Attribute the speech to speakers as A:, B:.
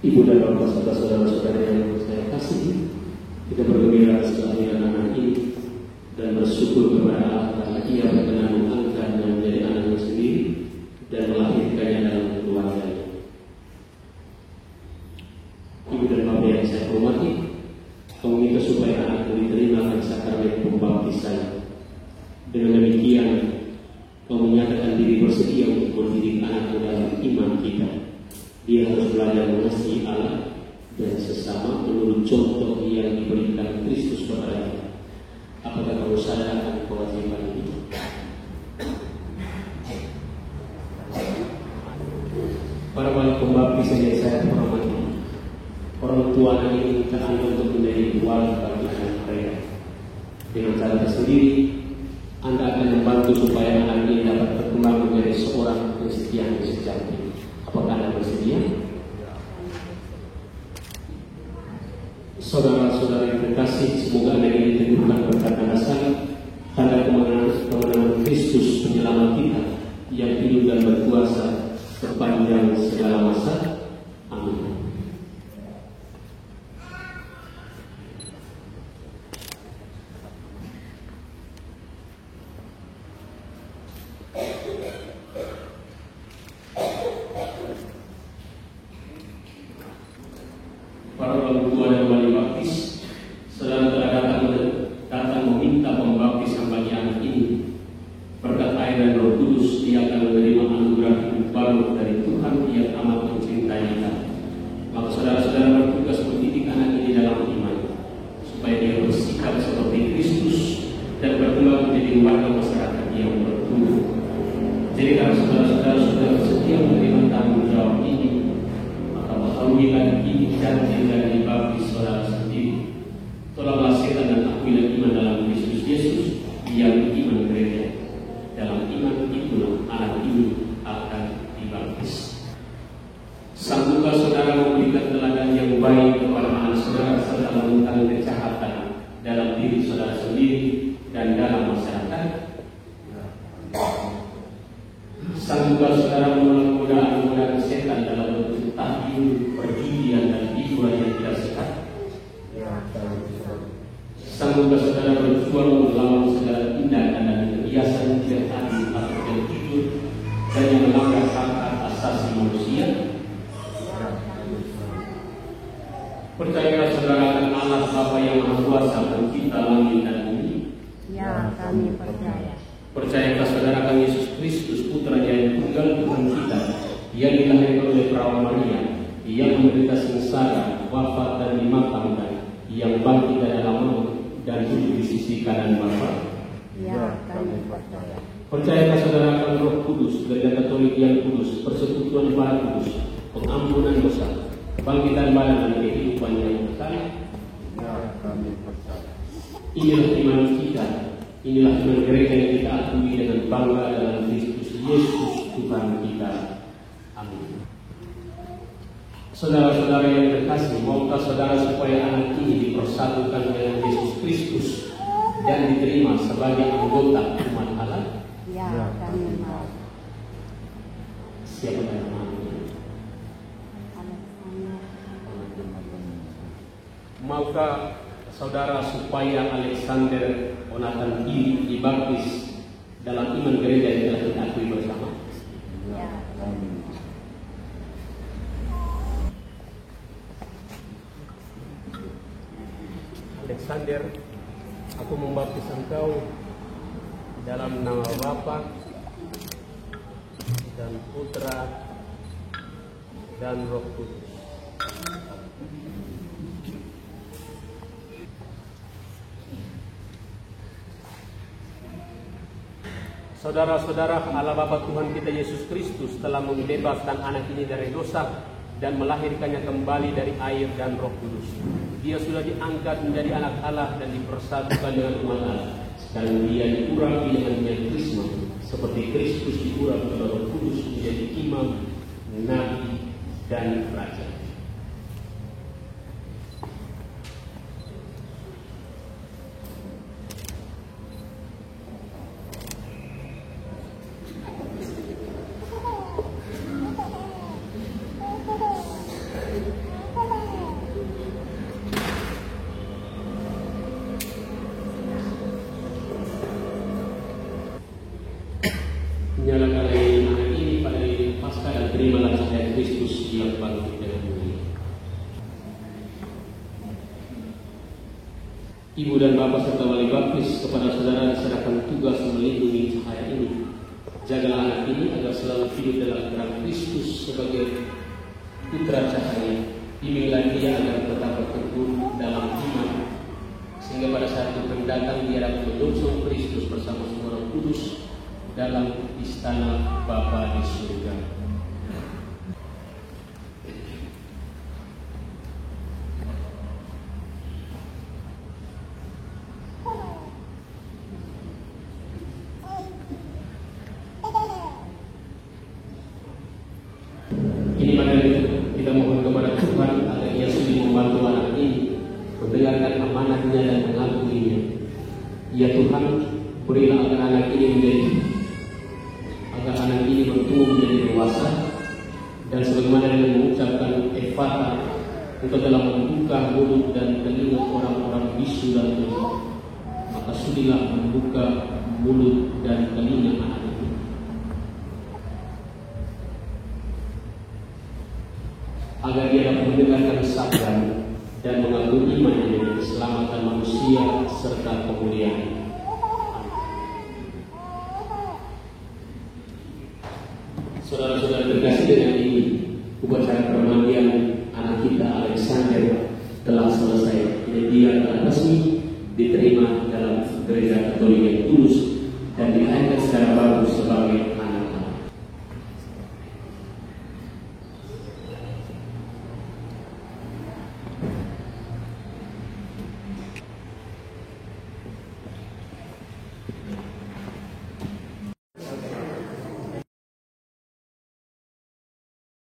A: Ibu dan bapak serta saudara-saudara yang saya kasih, kita bergembira atas kehadiran anak ini dan bersyukur kepada Allah karena Ia berkenan mengangkatnya menjadi anaknya sendiri dan melahirkannya dalam keluarganya. Ibu dan bapak yang saya hormati, kami minta supaya anakku diterima dan sakramen pembaptisan. Dengan demikian, kau menyatakan diri bersedia untuk mendidik anakmu dalam iman kita. Dia harus belajar mengasihi Allah dan sesama menurut contoh yang diberikan Kristus kepada kita. Apakah kamu sadar akan kewajiban itu? Para wali pembaptis yang saya hormati, orang tua anak ini minta Anda untuk menjadi wali bagi anak mereka. Dengan cara tersendiri, Anda akan membantu supaya anak ini dapat berkembang menjadi seorang Kristian yang sejati. Apakah Anda bersedia? Saudara-saudara yang terkasih, semoga Anda ini diteguhkan berkat dasar tanda kemenangan Kristus penyelamat kita yang hidup dan berkuasa sepanjang segala masa. Amin. Para orang tua dan wali baptis, saudara telah datang meminta pembaptisan bagi anak ini. Berkat air dan Roh Kudus, dia akan menerima anugerah hidup baru dari Tuhan yang amat mencintai kita. Maka saudara-saudara bertugas mendidik anak ini dalam iman, supaya dia bersikap seperti Kristus dan berkembang menjadi warga masyarakat yang bertumbuh. Jadi kalau saudara-saudara sudah bersedia menerima tanggung jawab ini, maka mengetahuilah ini janji dari baptis saudara sendiri. Tolonglah setan dan akuilah iman dalam Kristus Yesus yang iman gereja. Dalam iman itulah anak ini akan dibaptis. Sanggupkah saudara memberikan teladan yang baik kepada anak saudara serta menentang kejahatan dalam diri saudara sendiri dan dalam masyarakat? Sanggupkah saudara menolak godaan-godaan setan dalam bentuk tahlil, perjudian dan hiburan yang tidak sehat? Sanggupkah saudara berjuang melawan segala tindakan dan kebiasaan yang tidak adil atau yang tidur dan yang melanggar hak asasi manusia? Percayalah saudara akan Allah Bapa yang Maha Kuasa pencipta langit dan bumi?
B: Ya, kami percaya.
A: Percayakah saudara akan Yesus Kristus Putra yang tunggal Tuhan kita, yang dilahirkan oleh perawan Maria, yang menderita sengsara, wafat dan dimakamkan, yang bangkit dari alam maut dan duduk di sisi kanan Bapa?
B: Ya, kami percaya.
A: Percayakah saudara akan Roh Kudus, gereja Katolik yang kudus, persekutuan Darah Kudus, pengampunan dosa, kebangkitan badan dan kehidupan yang kekal?
B: Ya, kami percaya.
A: Inilah iman kita, inilah iman gereja yang kita akui dengan bangga dalam Kristus Yesus Tuhan kita. Amin. Saudara-saudara yang terkasih, maukah saudara supaya anak ini dipersatukan dengan Yesus Kristus dan diterima sebagai anggota umat Allah?
B: Ya, kami mau.
A: Siapa yang mau? Maukah saudara supaya Alexander Onatan Giri dibaptis dalam iman gereja yang telah kita akui bersama?
B: Ya,
A: Alexander, aku membaptis engkau dalam nama Bapa dan Putra dan Roh Kudus. Saudara-saudara, Allah Bapa Tuhan kita Yesus Kristus telah membebaskan anak ini dari dosa dan melahirkannya kembali dari air dan Roh Kudus. Dia sudah diangkat menjadi anak Allah dan dipersatukan dengan umat Allah. Sekarang dia diurapi dengan krisma, seperti Kristus diurapi oleh Roh Kudus menjadi imam, nabi, dan raja. Nyalakan anak ini pada hari Paskah dan terimalah cahaya Kristus yang bangkit dari bumi. Ibu dan Bapak serta wali baptis, kepada saudara diserahkan tugas melindungi cahaya ini. Jagalah anak ini agar selalu hidup dalam terang Kristus sebagai putra cahaya. Bimbinglah dia agar tetap bertekun dalam iman, sehingga pada saat Tuhan datang dia dapat menyongsong Kristus bersama semua Roh Kudus dalam istana Bapa di surga. Ini pada kita mohon kepada Tuhan agar Ia sudi membantu anak ini mendengarkan amanatnya dan mengakuinya. Ya Tuhan, berilah agar anak ini bertumbuh menjadi dewasa, dan sebagaimana dengan mengucapkan Efata, Engkau telah membuka mulut dan telinga orang-orang bisu dan tuli, maka sudilah membuka mulut dan telinga anak itu, agar dia dapat mendengarkan sabda dan mengagumi imannya, keselamatan manusia serta kemuliaan. Saudara-saudara terkasih, dengan ini upacara permandian anak kita Alexander telah selesai. Jadi dia telah resmi diterima dalam gereja Katolik yang tulus